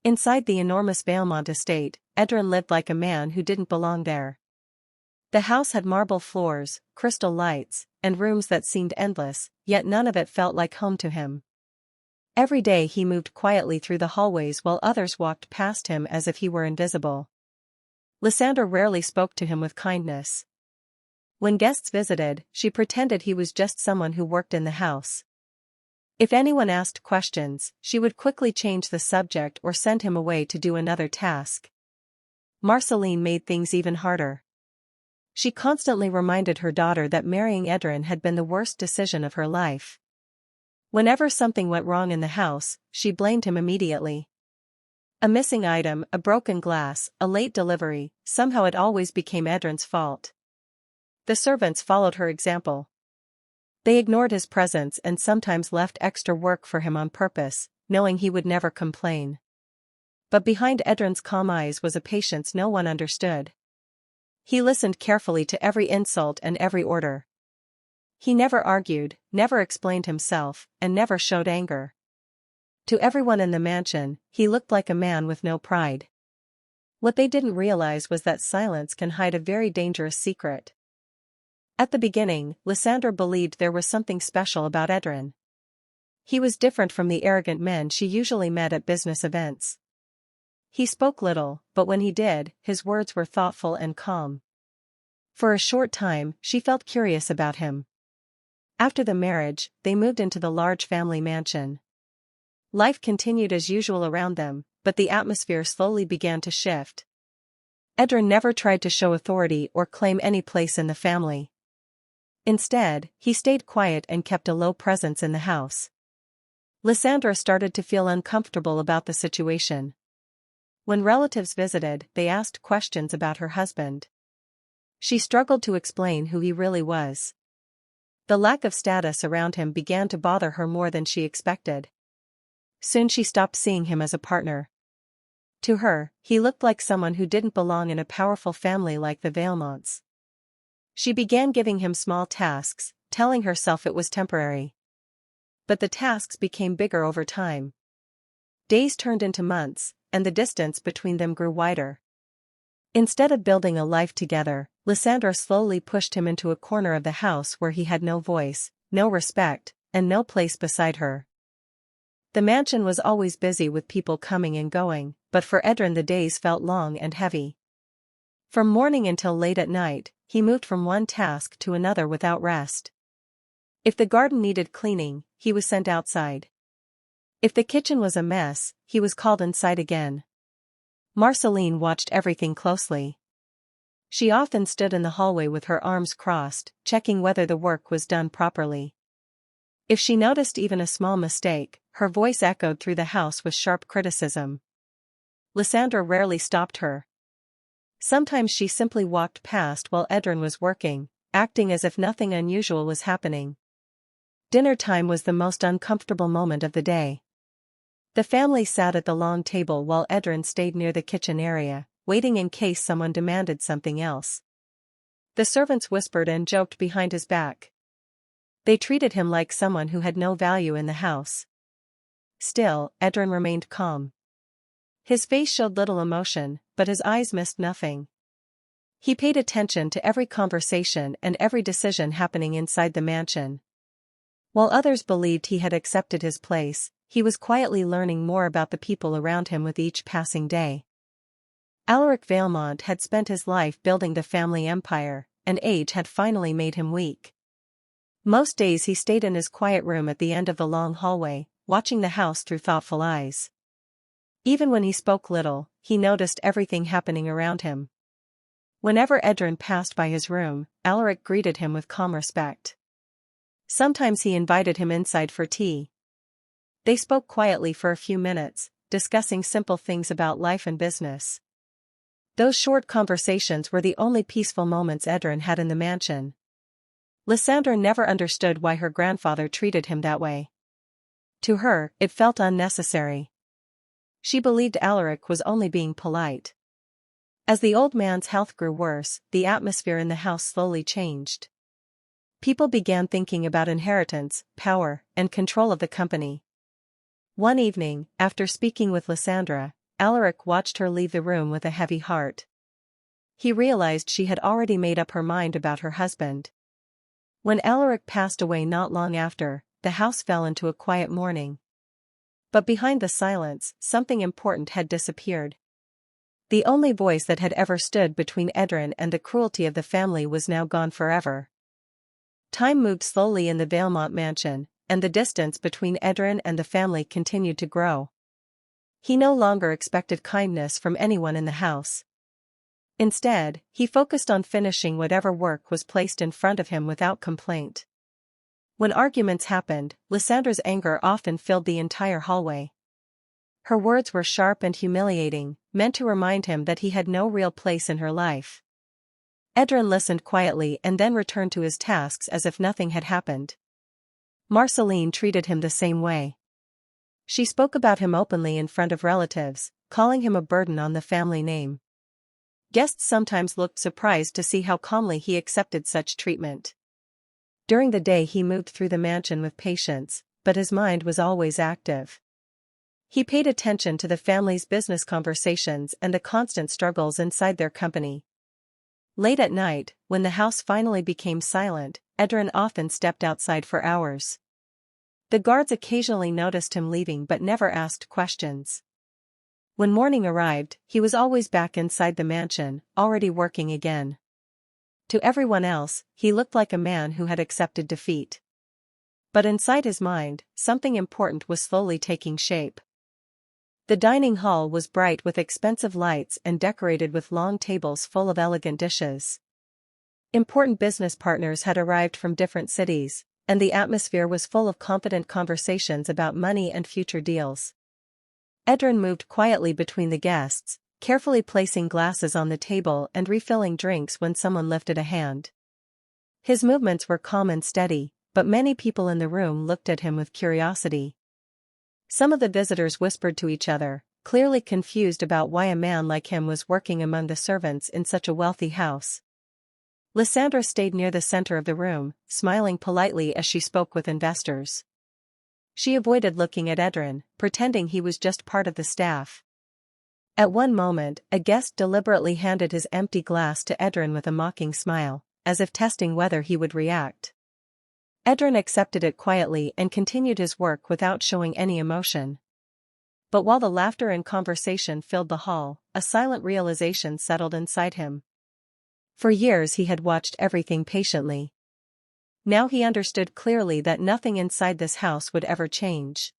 Inside the enormous Valemont estate, Edrin lived like a man who didn't belong there. The house had marble floors, crystal lights, and rooms that seemed endless, yet none of it felt like home to him. Every day he moved quietly through the hallways while others walked past him as if he were invisible. Lysandra rarely spoke to him with kindness. When guests visited, she pretended he was just someone who worked in the house. If anyone asked questions, she would quickly change the subject or send him away to do another task. Marceline made things even harder. She constantly reminded her daughter that marrying Edrin had been the worst decision of her life. Whenever something went wrong in the house, she blamed him immediately. A missing item, a broken glass, a late delivery, somehow it always became Edrin's fault. The servants followed her example. They ignored his presence and sometimes left extra work for him on purpose, knowing he would never complain. But behind Edrin's calm eyes was a patience no one understood. He listened carefully to every insult and every order. He never argued, never explained himself, and never showed anger. To everyone in the mansion, he looked like a man with no pride. What they didn't realize was that silence can hide a very dangerous secret. At the beginning, Lysandra believed there was something special about Edrin. He was different from the arrogant men she usually met at business events. He spoke little, but when he did, his words were thoughtful and calm. For a short time, she felt curious about him. After the marriage, they moved into the large family mansion. Life continued as usual around them, but the atmosphere slowly began to shift. Edrin never tried to show authority or claim any place in the family. Instead, he stayed quiet and kept a low presence in the house. Lysandra started to feel uncomfortable about the situation. When relatives visited, they asked questions about her husband. She struggled to explain who he really was. The lack of status around him began to bother her more than she expected. Soon she stopped seeing him as a partner. To her, he looked like someone who didn't belong in a powerful family like the Valemonts. She began giving him small tasks, telling herself it was temporary. But the tasks became bigger over time. Days turned into months, and the distance between them grew wider. Instead of building a life together, Lysandra slowly pushed him into a corner of the house where he had no voice, no respect, and no place beside her. The mansion was always busy with people coming and going, but for Edrin the days felt long and heavy. From morning until late at night, he moved from one task to another without rest. If the garden needed cleaning, he was sent outside. If the kitchen was a mess, he was called inside again. Marceline watched everything closely. She often stood in the hallway with her arms crossed, checking whether the work was done properly. If she noticed even a small mistake, her voice echoed through the house with sharp criticism. Lysandra rarely stopped her. Sometimes she simply walked past while Edrin was working, acting as if nothing unusual was happening. Dinner time was the most uncomfortable moment of the day. The family sat at the long table while Edrin stayed near the kitchen area, waiting in case someone demanded something else. The servants whispered and joked behind his back. They treated him like someone who had no value in the house. Still, Edrin remained calm. His face showed little emotion, but his eyes missed nothing. He paid attention to every conversation and every decision happening inside the mansion. While others believed he had accepted his place, he was quietly learning more about the people around him with each passing day. Alaric Valemont had spent his life building the family empire, and age had finally made him weak. Most days he stayed in his quiet room at the end of the long hallway, watching the house through thoughtful eyes. Even when he spoke little, he noticed everything happening around him. Whenever Edrin passed by his room, Alaric greeted him with calm respect. Sometimes he invited him inside for tea. They spoke quietly for a few minutes, discussing simple things about life and business. Those short conversations were the only peaceful moments Edrin had in the mansion. Lysandra never understood why her grandfather treated him that way. To her, it felt unnecessary. She believed Alaric was only being polite. As the old man's health grew worse, the atmosphere in the house slowly changed. People began thinking about inheritance, power, and control of the company. One evening, after speaking with Lysandra, Alaric watched her leave the room with a heavy heart. He realized she had already made up her mind about her husband. When Alaric passed away not long after, the house fell into a quiet mourning. But behind the silence, something important had disappeared. The only voice that had ever stood between Edren and the cruelty of the family was now gone forever. Time moved slowly in the Valemont mansion, and the distance between Edren and the family continued to grow. He no longer expected kindness from anyone in the house. Instead, he focused on finishing whatever work was placed in front of him without complaint. When arguments happened, Lysandra's anger often filled the entire hallway. Her words were sharp and humiliating, meant to remind him that he had no real place in her life. Edren listened quietly and then returned to his tasks as if nothing had happened. Marceline treated him the same way. She spoke about him openly in front of relatives, calling him a burden on the family name. Guests sometimes looked surprised to see how calmly he accepted such treatment. During the day he moved through the mansion with patience, but his mind was always active. He paid attention to the family's business conversations and the constant struggles inside their company. Late at night, when the house finally became silent, Edren often stepped outside for hours. The guards occasionally noticed him leaving but never asked questions. When morning arrived, he was always back inside the mansion, already working again. To everyone else, he looked like a man who had accepted defeat. But inside his mind, something important was slowly taking shape. The dining hall was bright with expensive lights and decorated with long tables full of elegant dishes. Important business partners had arrived from different cities, and the atmosphere was full of confident conversations about money and future deals. Edren moved quietly between the guests, carefully placing glasses on the table and refilling drinks when someone lifted a hand. His movements were calm and steady, but many people in the room looked at him with curiosity. Some of the visitors whispered to each other, clearly confused about why a man like him was working among the servants in such a wealthy house. Lysandra stayed near the center of the room, smiling politely as she spoke with investors. She avoided looking at Edren, pretending he was just part of the staff. At one moment, a guest deliberately handed his empty glass to Edren with a mocking smile, as if testing whether he would react. Edren accepted it quietly and continued his work without showing any emotion. But while the laughter and conversation filled the hall, a silent realization settled inside him. For years he had watched everything patiently. Now he understood clearly that nothing inside this house would ever change.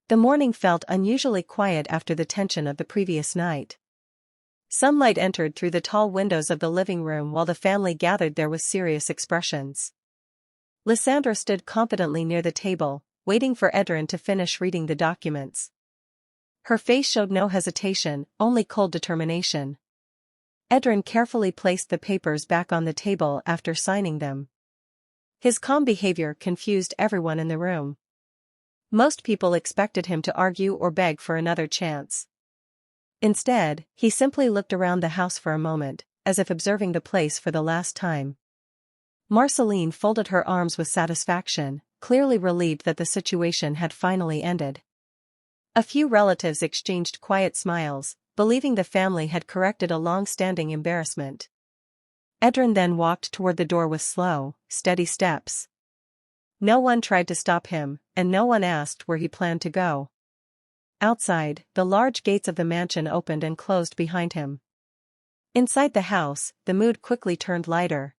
The morning felt unusually quiet after the tension of the previous night. Sunlight entered through the tall windows of the living room while the family gathered there with serious expressions. Lysandra stood confidently near the table, waiting for Edren to finish reading the documents. Her face showed no hesitation, only cold determination. Edren carefully placed the papers back on the table after signing them. His calm behavior confused everyone in the room. Most people expected him to argue or beg for another chance. Instead, he simply looked around the house for a moment, as if observing the place for the last time. Marceline folded her arms with satisfaction, clearly relieved that the situation had finally ended. A few relatives exchanged quiet smiles, believing the family had corrected a long-standing embarrassment. Edren then walked toward the door with slow, steady steps. No one tried to stop him, and no one asked where he planned to go. Outside, the large gates of the mansion opened and closed behind him. Inside the house, the mood quickly turned lighter.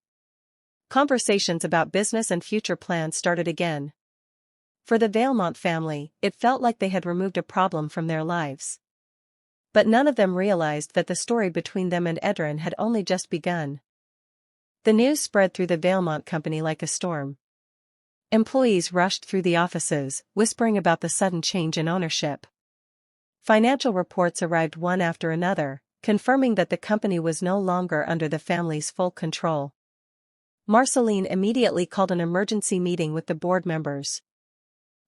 Conversations about business and future plans started again. For the Valemont family, it felt like they had removed a problem from their lives. But none of them realized that the story between them and Edren had only just begun. The news spread through the Valemont company like a storm. Employees rushed through the offices, whispering about the sudden change in ownership. Financial reports arrived one after another, confirming that the company was no longer under the family's full control. Marceline immediately called an emergency meeting with the board members.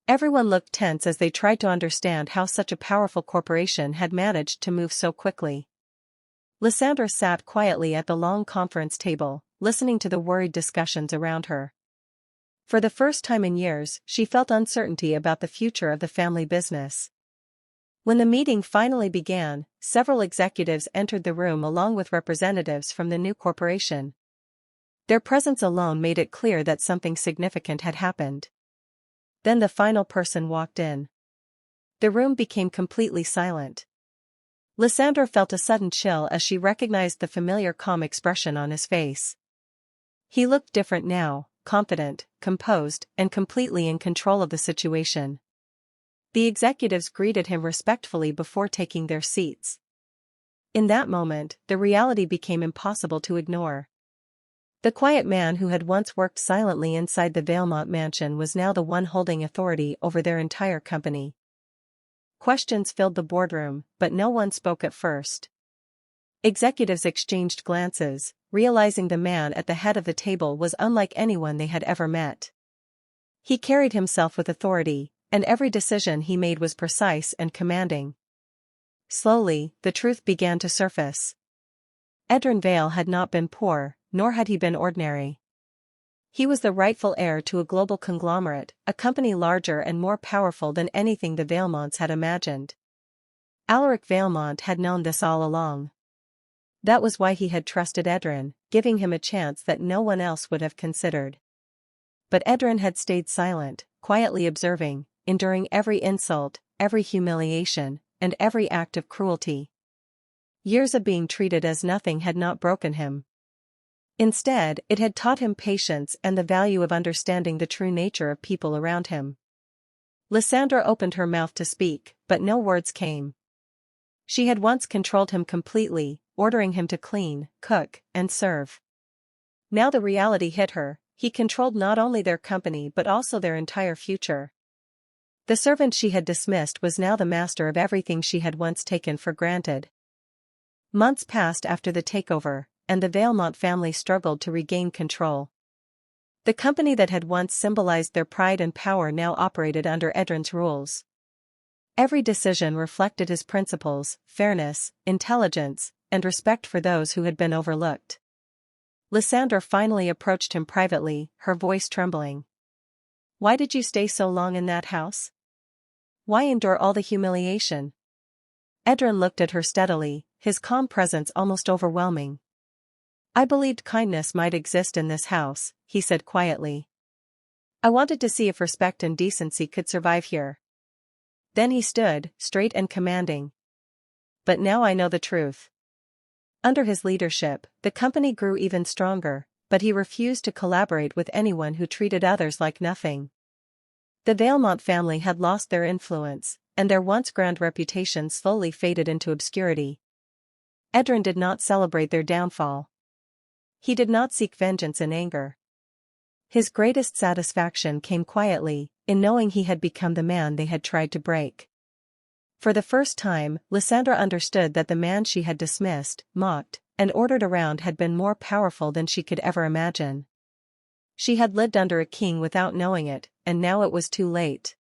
Everyone looked tense as they tried to understand how such a powerful corporation had managed to move so quickly. Lysandra sat quietly at the long conference table, listening to the worried discussions around her. For the first time in years, she felt uncertainty about the future of the family business. When the meeting finally began, several executives entered the room along with representatives from the new corporation. Their presence alone made it clear that something significant had happened. Then the final person walked in. The room became completely silent. Lysandra felt a sudden chill as she recognized the familiar calm expression on his face. He looked different now, confident, composed, and completely in control of the situation. The executives greeted him respectfully before taking their seats. In that moment, the reality became impossible to ignore. The quiet man who had once worked silently inside the Valemont mansion was now the one holding authority over their entire company. Questions filled the boardroom, but no one spoke at first. Executives exchanged glances, realizing the man at the head of the table was unlike anyone they had ever met. He carried himself with authority, and every decision he made was precise and commanding. Slowly, the truth began to surface. Edren Vale had not been poor, nor had he been ordinary. He was the rightful heir to a global conglomerate, a company larger and more powerful than anything the Valemonts had imagined. Alaric Valemont had known this all along. That was why he had trusted Edren, giving him a chance that no one else would have considered. But Edren had stayed silent, quietly observing, enduring every insult, every humiliation, and every act of cruelty. Years of being treated as nothing had not broken him. Instead, it had taught him patience and the value of understanding the true nature of people around him. Lysandra opened her mouth to speak, but no words came. She had once controlled him completely, ordering him to clean, cook, and serve. Now the reality hit her: he controlled not only their company but also their entire future. The servant she had dismissed was now the master of everything she had once taken for granted. Months passed after the takeover, and the Valemont family struggled to regain control. The company that had once symbolized their pride and power now operated under Edren's rules. Every decision reflected his principles: fairness, intelligence, and respect for those who had been overlooked. Lysandra finally approached him privately, her voice trembling. "Why did you stay so long in that house? Why endure all the humiliation?" Edren looked at her steadily, his calm presence almost overwhelming. "I believed kindness might exist in this house," he said quietly. "I wanted to see if respect and decency could survive here." Then he stood, straight and commanding. "But now I know the truth." Under his leadership, the company grew even stronger, but he refused to collaborate with anyone who treated others like nothing. The Valemont family had lost their influence, and their once grand reputation slowly faded into obscurity. Edren did not celebrate their downfall. He did not seek vengeance in anger. His greatest satisfaction came quietly, in knowing he had become the man they had tried to break. For the first time, Lysandra understood that the man she had dismissed, mocked, and ordered around had been more powerful than she could ever imagine. She had lived under a king without knowing it, and now it was too late.